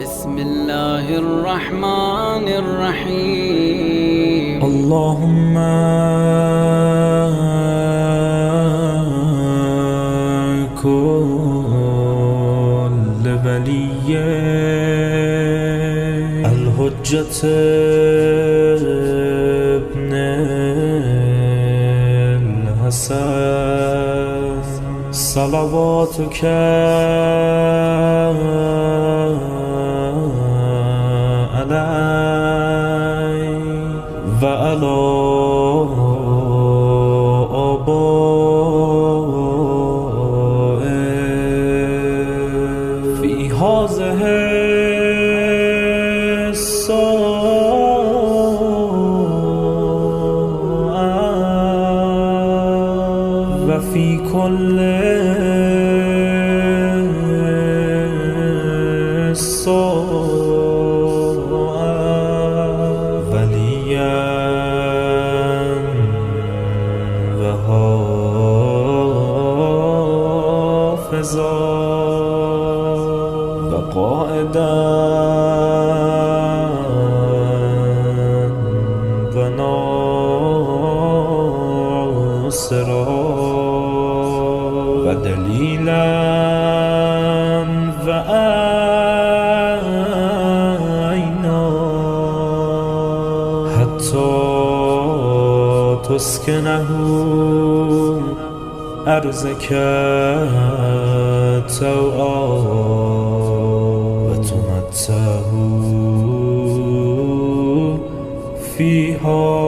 بسم الله الرحمن الرحيم. اللهم كل ولي الحجة ابن الحسن صلواتك عليه وعلى آبائه في هذه الساعة وفي كل وليا وحافظا وقائدا وناصرا ودليلا وعينا حتى تسكنه أرضك طوعا وتمتعه فيها